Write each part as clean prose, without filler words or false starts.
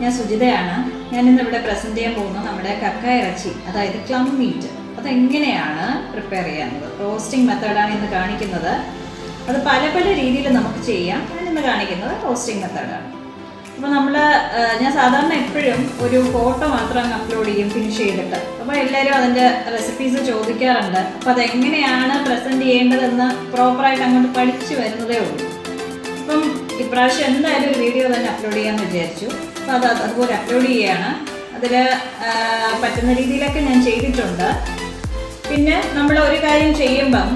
ഞാൻ സുജിതയാണ്. ഞാനിന്ന് ഇവിടെ പ്രസന്റ് ചെയ്യാൻ പോകുന്നത് നമ്മുടെ കക്ക ഇറച്ചി, അതായത് ക്ലം മീറ്റ്. അതെങ്ങനെയാണ് പ്രിപ്പയർ ചെയ്യുന്നത്, റോസ്റ്റിംഗ് മെത്തേഡാണ് ഇന്ന് കാണിക്കുന്നത്. അത് പല പല രീതിയിൽ നമുക്ക് ചെയ്യാം. ഞാനിന്ന് കാണിക്കുന്നത് റോസ്റ്റിംഗ് മെത്തേഡാണ്. അപ്പോൾ ഞാൻ സാധാരണ എപ്പോഴും ഒരു ഫോട്ടോ മാത്രം അങ്ങ് അപ്ലോഡ് ചെയ്യും ഫിനിഷ് ചെയ്തിട്ട്. അപ്പോൾ എല്ലാവരും അതിൻ്റെ റെസിപ്പീസ് ചോദിക്കാറുണ്ട്. അപ്പോൾ അതെങ്ങനെയാണ് പ്രസൻറ്റ് ചെയ്യേണ്ടതെന്ന് പ്രോപ്പറായിട്ട് അങ്ങോട്ട് പഠിച്ചു വരുന്നതേ ഉള്ളൂ. അപ്പം ഇപ്രാവശ്യം എന്തായാലും ഒരു വീഡിയോ തന്നെ അപ്ലോഡ് ചെയ്യാമെന്ന് വിചാരിച്ചു. അപ്പോൾ അതുപോലെ അപ്ലോഡ് ചെയ്യുകയാണ്. അതിൽ പറ്റുന്ന രീതിയിലൊക്കെ ഞാൻ ചെയ്തിട്ടുണ്ട്. പിന്നെ നമ്മൾ ഒരു കാര്യം ചെയ്യുമ്പം,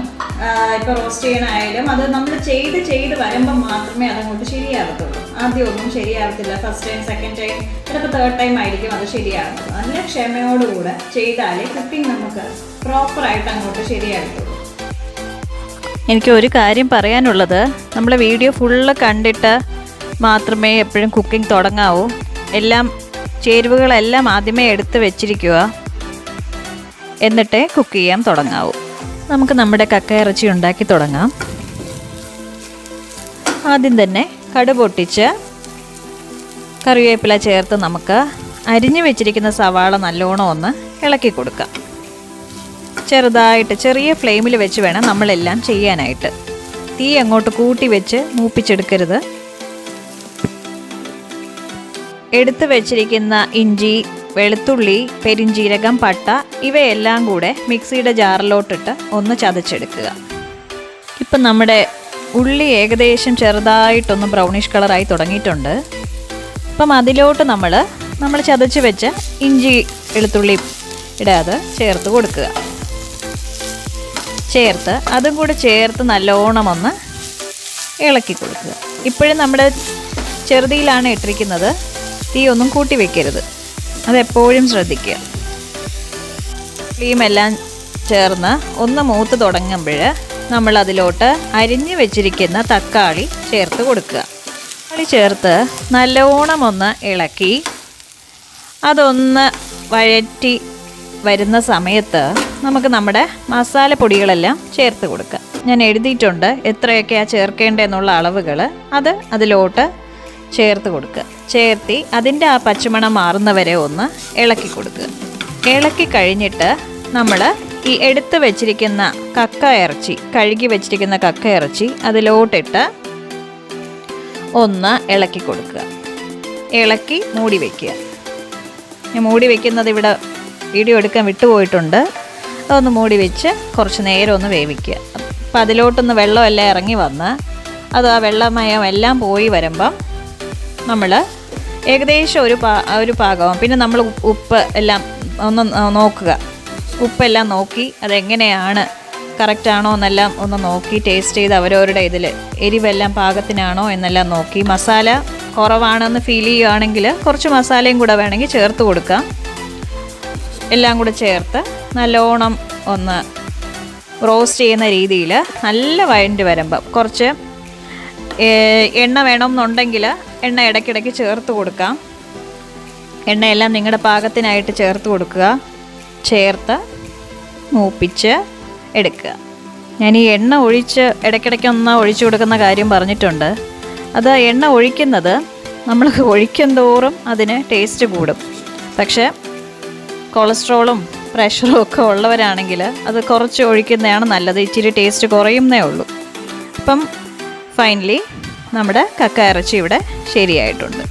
ഇപ്പോൾ റോസ്റ്റ് ചെയ്യണമായാലും അത് നമ്മൾ ചെയ്ത് വരുമ്പം മാത്രമേ അതങ്ങോട്ട് ശരിയാകത്തുള്ളൂ. ആദ്യം ഒന്നും ശരിയാകത്തില്ല. ഫസ്റ്റ് ടൈം, സെക്കൻഡ് ടൈം, ചിലപ്പോൾ തേർഡ് ടൈം ആയിരിക്കും അത് ശരിയാകുന്നത്. നല്ല ക്ഷമയോടുകൂടെ ചെയ്താലേ കുക്കിംഗ് നമുക്ക് പ്രോപ്പറായിട്ട് അങ്ങോട്ട് ശരിയാകത്തുള്ളൂ. എനിക്ക് ഒരു കാര്യം പറയാനുള്ളത്, നമ്മൾ വീഡിയോ ഫുള്ള് കണ്ടിട്ട് മാത്രമേ എപ്പോഴും കുക്കിംഗ് തുടങ്ങാവൂ. ചേരുവകളെല്ലാം ആദ്യമേ എടുത്ത് വെച്ചിരിക്കുക, എന്നിട്ടേ കുക്ക് ചെയ്യാൻ തുടങ്ങാവൂ. നമുക്ക് നമ്മുടെ കക്ക ഇറച്ചി ഉണ്ടാക്കി തുടങ്ങാം. ആദ്യം തന്നെ കടുക് പൊട്ടിച്ച് കറിവേപ്പില ചേർത്ത് നമുക്ക് അരിഞ്ഞു വെച്ചിരിക്കുന്ന സവാള നല്ലോണം ഒന്ന് ഇളക്കി കൊടുക്കാം. ചെറുതായിട്ട് ചെറിയ ഫ്ലെയിമിൽ വെച്ച് വേണം നമ്മളെല്ലാം ചെയ്യാനായിട്ട്. തീ അങ്ങോട്ട് കൂട്ടി വെച്ച് മൂപ്പിച്ചെടുക്കരുത്. എടുത്തു വെച്ചിരിക്കുന്ന ഇഞ്ചി, വെളുത്തുള്ളി, പെരിഞ്ജീരകം, പട്ട ഇവയെല്ലാം കൂടെ മിക്സിയുടെ ജാറിലോട്ടിട്ട് ഒന്ന് ചതച്ചെടുക്കുക. ഇപ്പം നമ്മുടെ ഉള്ളി ഏകദേശം ചെറുതായിട്ടൊന്ന് ബ്രൗണിഷ് കളറായി തുടങ്ങിയിട്ടുണ്ട്. അപ്പം അതിലോട്ട് നമ്മൾ ചതച്ച് വെച്ച ഇഞ്ചി, വെളുത്തുള്ളി ഇടാതെ ചേർത്ത് കൊടുക്കുക. അതും കൂടെ ചേർത്ത് നല്ലോണം ഒന്ന് ഇളക്കി കൊടുക്കുക. ഇപ്പോഴും നമ്മുടെ ചെറുതിയിലാണ് ഇട്ടിരിക്കുന്നത്. തീ ഒന്നും കൂട്ടി വെക്കരുത്, അതെപ്പോഴും ശ്രദ്ധിക്കുക. ഫ്ലെയിമെല്ലാം ചേർന്ന് ഒന്ന് മൂത്ത് തുടങ്ങുമ്പോൾ നമ്മൾ അതിലോട്ട് അരിഞ്ഞു വെച്ചിരിക്കുന്ന തക്കാളി ചേർത്ത് കൊടുക്കുക. തക്കാളി ചേർത്ത് നല്ലോണം ഒന്ന് ഇളക്കി അതൊന്ന് വഴറ്റി വരുന്ന സമയത്ത് നമുക്ക് നമ്മുടെ മസാലപ്പൊടികളെല്ലാം ചേർത്ത് കൊടുക്കുക. ഞാൻ എഴുതിയിട്ടുണ്ട് എത്രയൊക്കെയാണ് ചേർക്കേണ്ടതെന്നുള്ള അളവുകൾ. അതിലോട്ട് ചേർത്ത് കൊടുക്കുക. ചേർത്തി അതിൻ്റെ ആ പച്ചമണം മാറുന്നവരെ ഒന്ന് ഇളക്കി കൊടുക്കുക. ഇളക്കി കഴിഞ്ഞിട്ട് നമ്മൾ ഈ എടുത്ത് വെച്ചിരിക്കുന്ന കക്ക ഇറച്ചി, കഴുകി വെച്ചിരിക്കുന്ന കക്ക ഇറച്ചി അതിലോട്ടിട്ട് ഒന്ന് ഇളക്കി കൊടുക്കുക. ഇളക്കി മൂടി വയ്ക്കുക. ഞാൻ മൂടി വയ്ക്കുന്നത് ഇവിടെ വീഡിയോ എടുക്കാൻ വിട്ടുപോയിട്ടുണ്ട്. അതൊന്ന് മൂടി വെച്ച് കുറച്ച് നേരം ഒന്ന് വേവിക്കുക. അപ്പം അതിലോട്ടൊന്ന് വെള്ളമെല്ലാം ഇറങ്ങി വന്ന് അത് ആ വെള്ളമയം എല്ലാം പോയി വരുമ്പം നമ്മൾ ഏകദേശം ഒരു പാകവും. പിന്നെ നമ്മൾ ഉപ്പ് എല്ലാം ഒന്ന് നോക്കുക. ഉപ്പെല്ലാം നോക്കി അതെങ്ങനെയാണ്, കറക്റ്റാണോ എന്നെല്ലാം ഒന്ന് നോക്കി ടേസ്റ്റ് ചെയ്ത് അവരവരുടെ ഇതിൽ എരിവെല്ലാം പാകത്തിനാണോ എന്നെല്ലാം നോക്കി. മസാല കുറവാണെന്ന് ഫീൽ ചെയ്യുകയാണെങ്കിൽ കുറച്ച് മസാലയും കൂടെ വേണമെങ്കിൽ ചേർത്ത് കൊടുക്കാം. എല്ലാം കൂടെ ചേർത്ത് നല്ലോണം ഒന്ന് റോസ്റ്റ് ചെയ്യുന്ന രീതിയിൽ നല്ല വഴണ്ട് വരുമ്പം കുറച്ച് എണ്ണ വേണമെന്നുണ്ടെങ്കിൽ എണ്ണ ഇടയ്ക്കിടയ്ക്ക് ചേർത്ത് കൊടുക്കാം. എണ്ണയെല്ലാം നിങ്ങളുടെ പാകത്തിനായിട്ട് ചേർത്ത് കൊടുക്കുക. ചേർത്ത് മൂപ്പിച്ച് എടുക്കുക. ഞാൻ ഈ എണ്ണ ഇടയ്ക്കിടയ്ക്കൊന്ന് ഒഴിച്ചു കൊടുക്കുന്ന കാര്യം പറഞ്ഞിട്ടുണ്ട്. അത് എണ്ണ ഒഴിക്കുന്നത് നമ്മൾ ഒഴിക്കും തോറും അതിന് ടേസ്റ്റ് കൂടും. പക്ഷേ കൊളസ്ട്രോളും പ്രഷറും ഒക്കെ ഉള്ളവരാണെങ്കിൽ അത് കുറച്ച് ഒഴിക്കുന്നതാണ് നല്ലത്. ഇച്ചിരി ടേസ്റ്റ് കുറയുന്നേ ഉള്ളൂ. അപ്പം ഫൈനലി നമ്മുടെ കക്ക ഇറച്ചി ഇവിടെ ശരിയായിട്ടുണ്ട്.